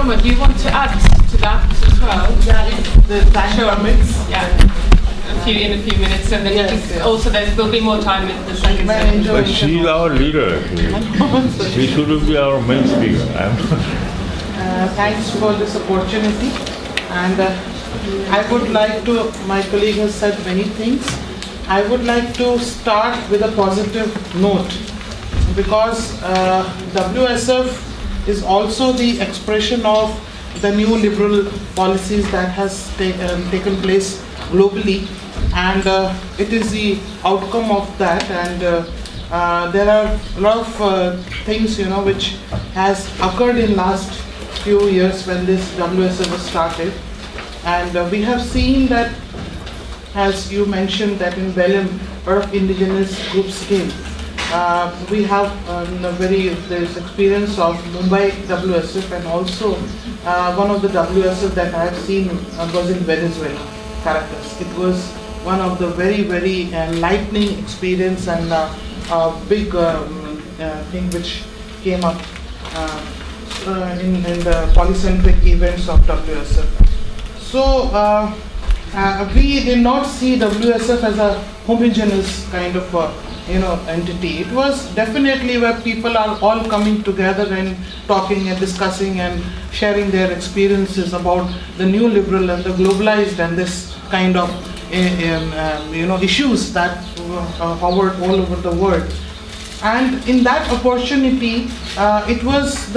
Roma, do you want to add to that as well? The time permits. Yeah. In a few minutes, and then also there will be more time in the second session. But she is our leader. She shouldn't be our main speaker. Thanks for this opportunity. And I would like to, my colleague has said many things. I would like to start with a positive note, because WSF is also the expression of the new liberal policies that has taken place globally, and it is the outcome of that. And there are a lot of things, which has occurred in last few years when this WSF was started, and we have seen that, as you mentioned, that in Belém a lot of indigenous groups came. We have there's experience of Mumbai WSF, and also one of the WSF that I have seen was in Venezuela, Caracas. It was one of the very, very enlightening experience, and a big thing which came up in the polycentric events of WSF. So we did not see WSF as a homogeneous kind of entity. It was definitely where people are all coming together and talking and discussing and sharing their experiences about the new liberal and the globalized and this kind of issues that hovered all over the world. And in that opportunity, it was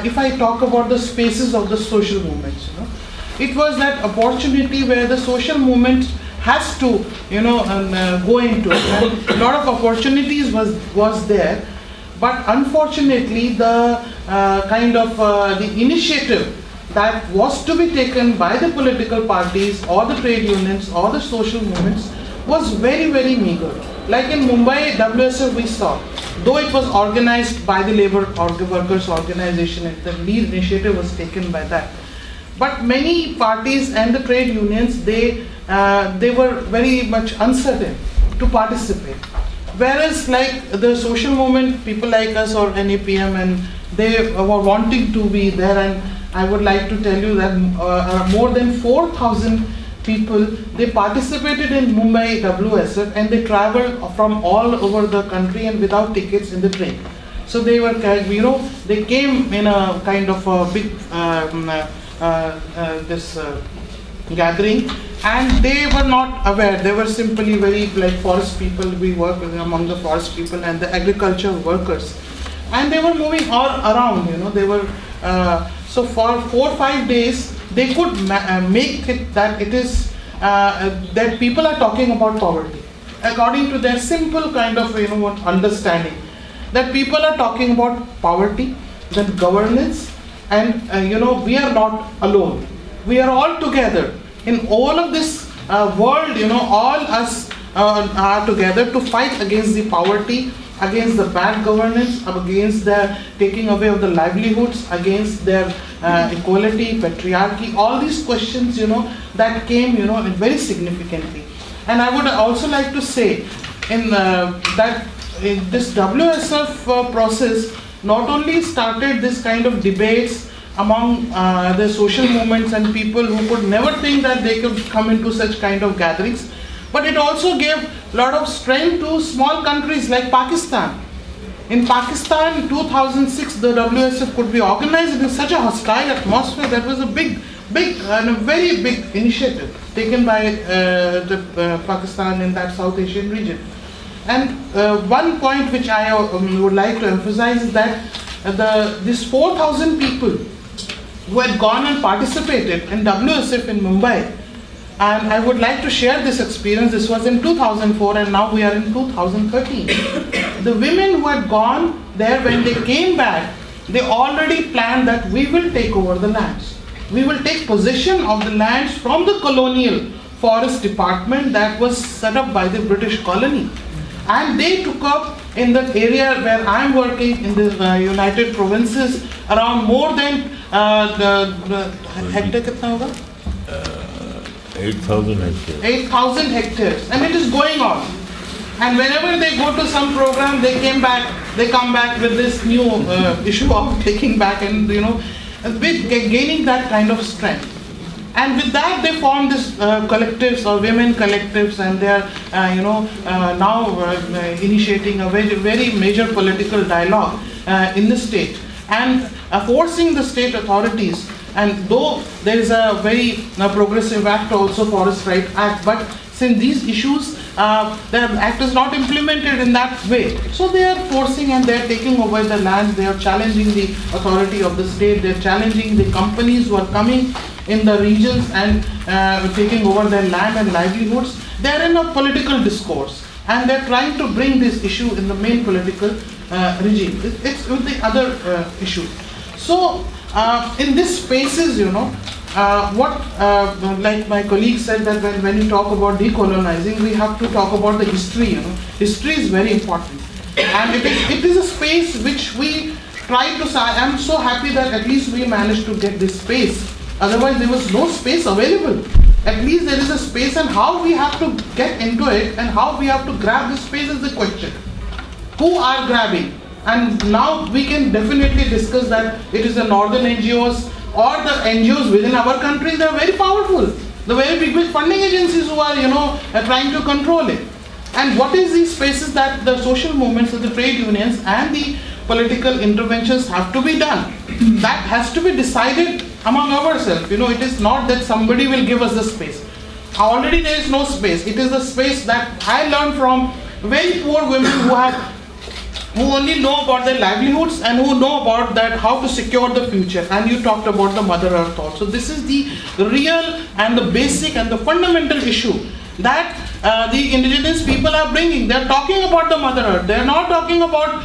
if I talk about the spaces of the social movements, it was that opportunity where the social movement has to, go into it. And a lot of opportunities was there, but unfortunately, the the initiative that was to be taken by the political parties or the trade unions or the social movements was very, very meager. Like in Mumbai WSF, we saw, though it was organized by the labor workers organization, and the lead initiative was taken by that. But many parties and the trade unions, they were very much uncertain to participate. Whereas like the social movement, people like us or NAPM, and they were wanting to be there. And I would like to tell you that more than 4,000 people, they participated in Mumbai WSF, and they traveled from all over the country and without tickets in the train. So they were, they came in a kind of a big gathering, and they were not aware. They were simply very like forest people. We work among the forest people and the agriculture workers, and they were moving all around. They were so for 4 or 5 days they could make it that it is that people are talking about poverty according to their simple kind of understanding, that people are talking about poverty, then governance. And we are not alone. We are all together in all of this world. All us are together to fight against the poverty, against the bad governance, against the taking away of the livelihoods, against their equality, patriarchy. All these questions, that came, very significantly. And I would also like to say, in this WSF process, not only started this kind of debates among the social movements and people who could never think that they could come into such kind of gatherings, but it also gave a lot of strength to small countries like Pakistan. In Pakistan, in 2006, the WSF could be organized in such a hostile atmosphere. That was a big and a very big initiative taken by Pakistan in that South Asian region. And one point which I would like to emphasize is that these 4,000 people who had gone and participated in WSF in Mumbai, and I would like to share this experience. This was in 2004, and now we are in 2013. The women who had gone there, when they came back, they already planned that we will take over the lands. We will take possession of the lands from the colonial forest department that was set up by the British colony. And they took up in the area where I am working in the United Provinces around more than hectare kitna hoga? 8,000 hectares. 8,000 hectares, and it is going on. And whenever they go to some program, they come back with this new issue of taking back, and gaining that kind of strength. And with that, they form this collectives or women collectives, and they are, now initiating a very, very major political dialogue in the state, and forcing the state authorities. And though there is a very progressive act also, Forest Right Act, but since these issues, the act is not implemented in that way. So they are forcing and they are taking over the land, they are challenging the authority of the state, they are challenging the companies who are coming in the regions and taking over their land and livelihoods. They are in a political discourse, and they are trying to bring this issue in the main political regime. It's with the other issue. So in these spaces, like my colleague said, that when you talk about decolonizing, we have to talk about the history. History is very important, and it is a space which we try to. I am so happy that at least we managed to get this space. Otherwise, there was no space available. At least there is a space, and how we have to get into it and how we have to grab this space is the question. Who are grabbing? And now we can definitely discuss that it is the northern NGOs or the NGOs within our country. They are very powerful. The very big funding agencies who are, trying to control it. And what is these spaces that the social movements of the trade unions and the political interventions have to be done? That has to be decided among ourselves. It is not that somebody will give us the space. Already there is no space. It is the space that I learned from very poor women who only know about their livelihoods and who know about that how to secure the future. And you talked about the Mother Earth also. This is the real and the basic and the fundamental issue that the indigenous people are bringing. They are talking about the Mother Earth. They are not talking about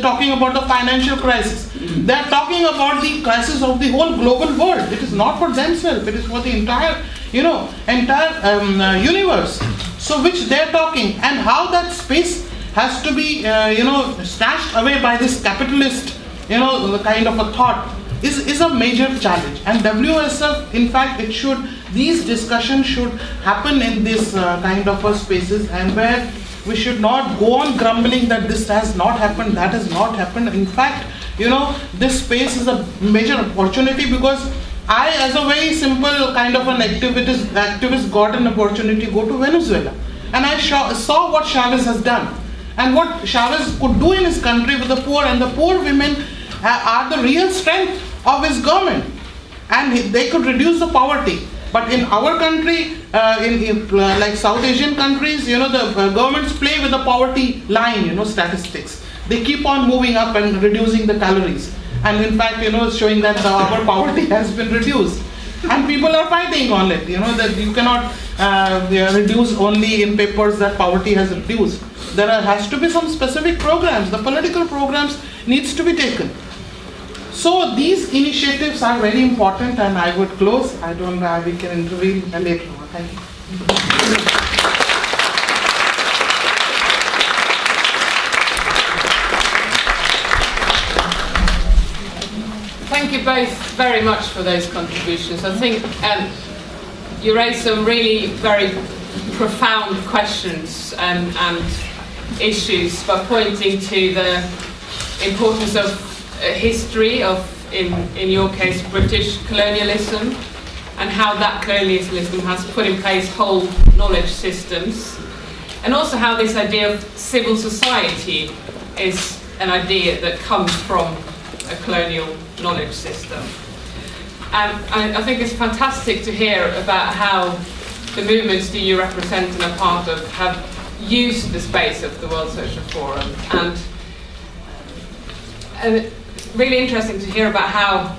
talking about the financial crisis. They are talking about the crisis of the whole global world. It is not for themselves. It is for the entire universe. So which they are talking, and how that space has to be snatched away by this capitalist kind of a thought is a major challenge. And WSF, in fact, these discussions should happen in this kind of spaces, and where we should not go on grumbling that this has not happened, that has not happened. In fact, this space is a major opportunity, because I, as a very simple kind of an activist got an opportunity to go to Venezuela, and I saw what Chavez has done and what Chavez could do in his country with the poor, and the poor women are the real strength of his government, and they could reduce the poverty. But in our country, like South Asian countries, the governments play with the poverty line, statistics. They keep on moving up and reducing the calories, and in fact, showing that our poverty has been reduced, and people are fighting on it. That you cannot reduce only in papers that poverty has reduced. There has to be some specific programs. The political programs needs to be taken. So these initiatives are very important, and I would close. I don't know, we can intervene later. Thank you. Thank you both very much for those contributions. I think you raised some really very profound questions and issues by pointing to the importance of history of, in your case, British colonialism, and how that colonialism has put in place whole knowledge systems, and also how this idea of civil society is an idea that comes from a colonial knowledge system. And I think it's fantastic to hear about how the movements that you represent and are part of have used the space of the World Social Forum, and really interesting to hear about how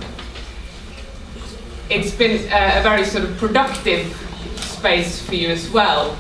it's been a very sort of productive space for you as well.